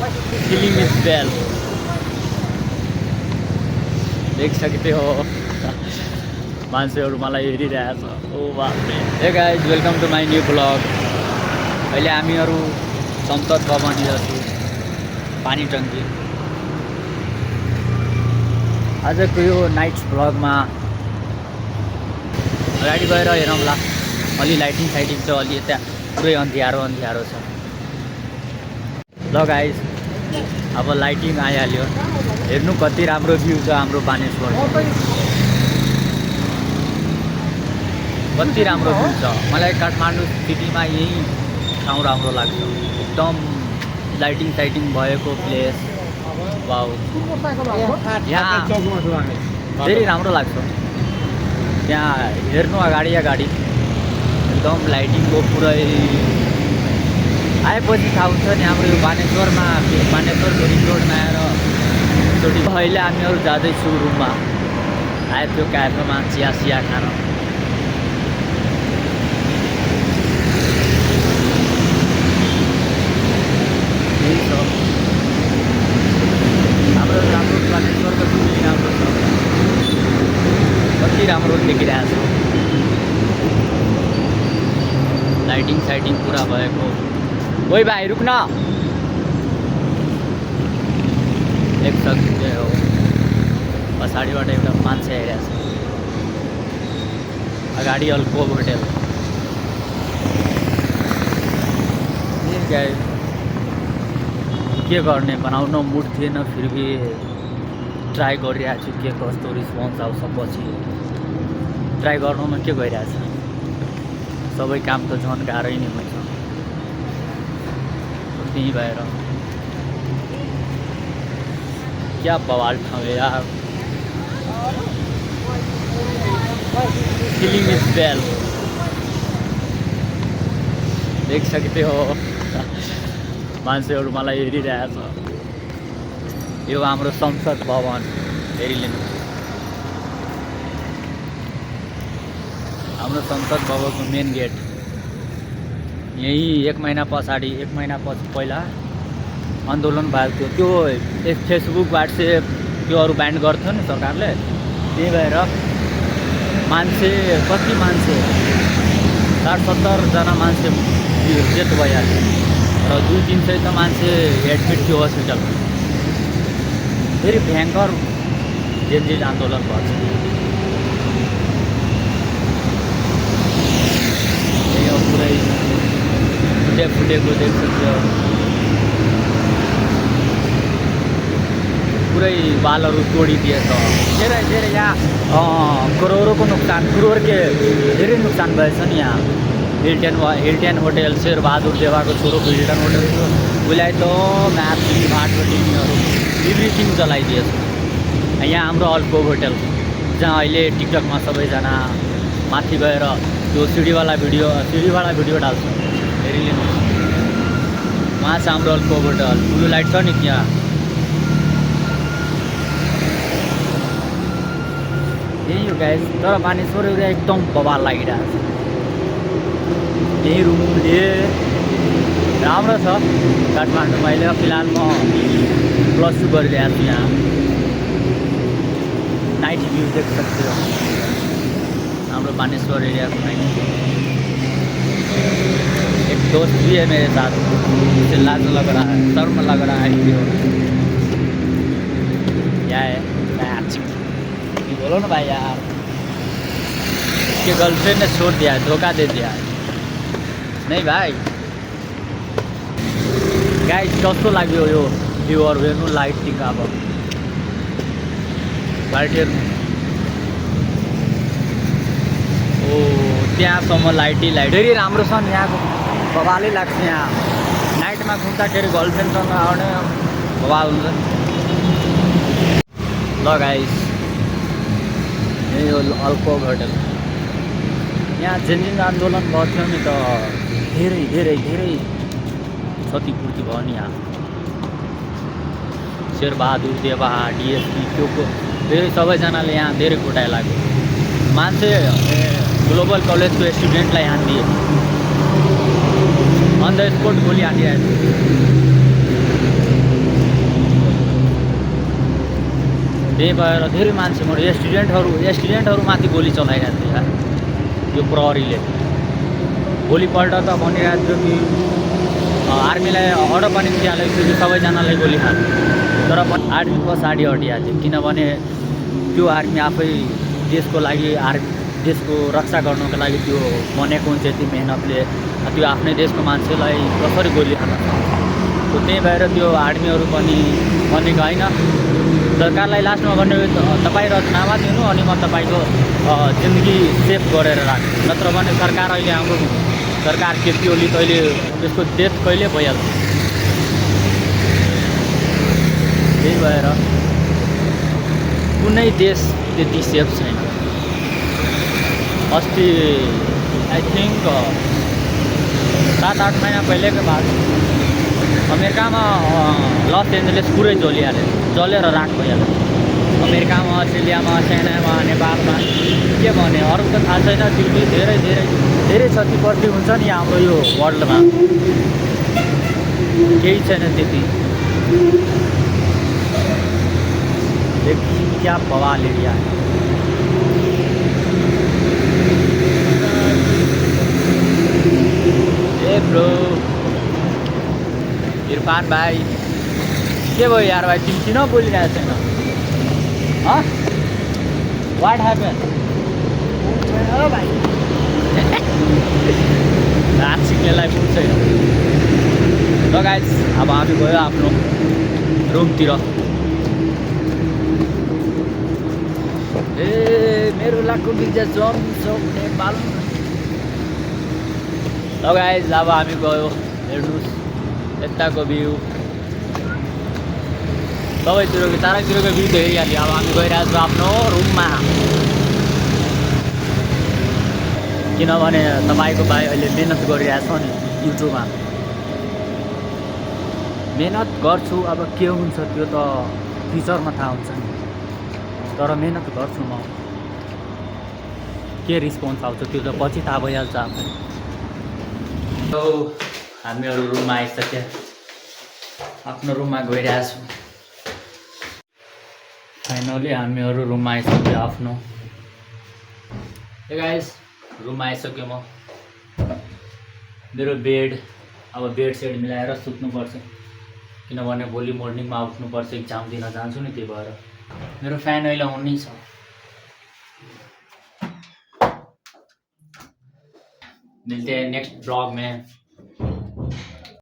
Feeling is बेल देख सकते हो मान्छेहरू मलाई हेरिरहेछ ओ बापरे। Hey guys welcome to my new blog. अहिले हामीहरू संसद भवनतिर छु पानी टङ्की। आजको यो नाइट ब्लगमा अगाडि गएर हेरौँला अलि लाइटिङ साइटिङ छ, अलि यता पुरै अन्ध्यारो अन्ध्यारो छ। ल गाइज अब लाइटिङ आइहाल्यो, हेर्नु कति राम्रो भ्यू छ हाम्रो बानेश्वर, कति राम्रो भ्यू छ। मलाई काठमाडौँ सिटीमा यही ठाउँ राम्रो लाग्छ, एकदम लाइटिङ साइटिङ भएको प्लेस। वाउ, यहाँ धेरै राम्रो लाग्छ। त्यहाँ हेर्नु अगाडि अगाडि एकदम लाइटिङको पुरै आएपछि थाहा हुन्छ नि हाम्रो यो बानेश्वरमा, बानेश्वर रिङ रोडमा आएर एकचोटि। अहिले हामीहरू जाँदैछु रुममा, आयो त्यो क्याफेमा चिया सिया खान। यही छ हाम्रो राम्रो बानेश्वरको पनि राम्रो छ, कति राम्रो देखिरहेको छ। लाइटिङ साइटिङ पुरा भएको। ओइ भाइ रुक न, एक सक्छ हो पछाडिबाट एउटा मान्छे आइरहेछ। अगाडि अल्को होटेल के गर्ने, बनाउन मुड थिएन, फिर भी ट्राई गरिरहेको छु के कस्तो रिस्पोन्स आउँछ। पछि ट्राई गर्नुमा के गइरहेछ, सबै काम त झन् गाह्रै नै हुन्छ। त्यही भएर क्या बवाल ठाउँ है यार, फिलिंग इज बेल देख सकते हो मान्छेहरू मलाई हेरिरहेछ। यो हाम्रो संसद भवन हेरिलिनु, हाम्रो संसद भवनको मेन गेट यही। एक महिना पछि पहिला आन्दोलन भएको थियो, त्यो फेसबुक व्हाट्सएप त्योहरू ब्यान गर्थ्यो नि सरकारले। त्यही भएर मान्छे कति मान्छे 60-70जना मान्छे डेथ भइहाल्यो र 200-300 त मान्छे एडमिट थियो हस्पिटलमा। फेरि भयङ्कर जेनजी आन्दोलन भन्छ। यही हो पुरै फुटेको देख्छ, पुरै बालहरू तोडिदिएछ। धेरै यहाँ करोडको नुकसान, करोडके धेरै नुकसान भएछ नि। यहाँ हिल्टन होटल, शेरबहादुर देवाको छोरोको हिल्टन होटल थियो, उसलाई त म्यापदेखि भाटको टिभीहरू एभ्रिथिङ जलाइदिएछ। यहाँ हाम्रो अल्को होटल जहाँ अहिले टिकटकमा सबैजना माथि गएर त्यो सिडीवाला भिडियो डाल्छ, हेरिलिनु। उहाँ छ हाम्रो अल्को होटल, ब्लू लाइट छ नि त्यहाँ। यही हो गाइस, तर बानेश्वर एरिया एकदम बवाल लागिरहेको छ। यही रुम लिए राम्रो छ काठमाडौँमा। अहिले फिलहाल म +2 गरिरहेको छु। यहाँ नाइट व्यू देख सकते हो हाम्रो बानेश्वर एरिया को नाइट। एक दोस्त भी है मेरे साथ, मुझे लाज लग रहा है, शर्म लग रहा है। क्या है मैच, बोलो ना भाई यार, उसके गर्लफ्रेंड ने छोड़ दिया है, धोखा दे दिया है। नहीं भाई गाइस, कस्तो लाग्यो यो भ्यूहरू हेर्नु, लाइटिङ अब लाइट हेर्नु। ओ त्यहाँसम्म लाइट धेरै राम्रो छ नि, यहाँको बवालै लाग्छ। यहाँ नाइटमा घुम्दाखेरि गर्लफ्रेन्डसँग आउने बवाल हुन्छ। ल गाइस यही हो अल्को होटल। यहाँ जेनजी आन्दोलन भएको थियो नि त, धेरै धेरै धेरै क्षतिपूर्ति भयो नि। यहाँ शेरबहादुर देवा, डिएसपी त्यो धेरै सबैजनाले यहाँ धेरै कुटाइ लाग्यो। मान्छे ग्लोबल कलेजको स्टुडेन्टलाई यहाँ दिए, अन द स्पोट गोली हानिरहेको थियो। त्यही भएर धेरै मान्छे स्टुडेन्टहरूमाथि गोली चलाइरहेको थियो यार यो प्रहरीले। भोलिपल्ट त भनिरहेको थियो कि आर्मीलाई अर्डर पनि दिइहालेको थियो कि सबैजनालाई गोली खानु, तर आर्मी पछाडि हटिहाल्यो थियो किनभने त्यो आर्मी आफै देशको लागि देशको रक्षा गर्नको लागि त्यो बनेको हुन्छ यति मेहनतले, त्यो आफ्नै देशको मान्छेलाई कसरी गोली हाल्न सक्छ। त्यही भएर त्यो आर्मीहरू पनि भनेको होइन, सरकारलाई लास्टमा भन्ने तपाईँ राजीनामा दिनु अनि म तपाईँको जिन्दगी सेभ गरेर राख्छु, नत्र भने सरकार अहिले हाम्रो सरकार केपी ओली कहिले त्यसको डेथ कहिले भइहाल्छ। त्यही भएर कुनै देश त्यति सेफ छैन। अस्ति आई थिङ्क 7-8 महिना पहिलेको बाद अमेरिकामा लस एन्जलिस पुरै जलेर राख भइहाल्यो। अमेरिकामा, अस्ट्रेलियामा, चाइनामा, नेपालमा के भने अरू त थाहा छैन, त्यो धेरै धेरै धेरै क्षतिपूर्ति हुन्छ नि हाम्रो यो वर्ल्डमा, केही छैन त्यति। क्या बवाल एरिया है। ए ब्रो इरफान भाइ के भयो यार भाइ, तिमी किन बोलिरहेको छैन? वाट ह्यापन भाइ? हात सिक्नेलाई पुग्छ छैन। ल गाइस अब हामी गयो आफ्नो रुमतिर। ए मेरो लाखको बिर्जा जम नेपाल। ल गाइस अब हामी गयो, हेर्नुहोस् यताको भ्यू, सबैतिरको चारैतिरको भ्यू त हेरिहाल्यो। अब हामी गइरहेको छौँ आफ्नो रुममा, किनभने तपाईँको भाइ अहिले मेहनत गरिरहेछ नि युट्युबमा। मेहनत गर्छु, अब के हुन्छ त्यो त फ्युचरमा थाहा हुन्छ नि, तर मेहनत गर्छु म। के रिस्पोन्स आउँछ त्यो त पछि थाहा भइहाल्छ आफै। हामीहरू रुममा आइसक्यो, आफ्नो रुममा गइरहेछौँ। फाइनली हामीहरू रुममा आइसक्यो आफ्नो। गाइस रुममा आइसक्यो म। मेरो बेड, अब बेड सेड मिलाएर सुत्नुपर्छ, किनभने भोलि मर्निङमा उठ्नुपर्छ, इक्जाम दिन जान्छु नि। त्यही भएर मेरो फ्यान अहिले अन नै छ। मिलते हैं नेक्स्ट ब्लॉग में।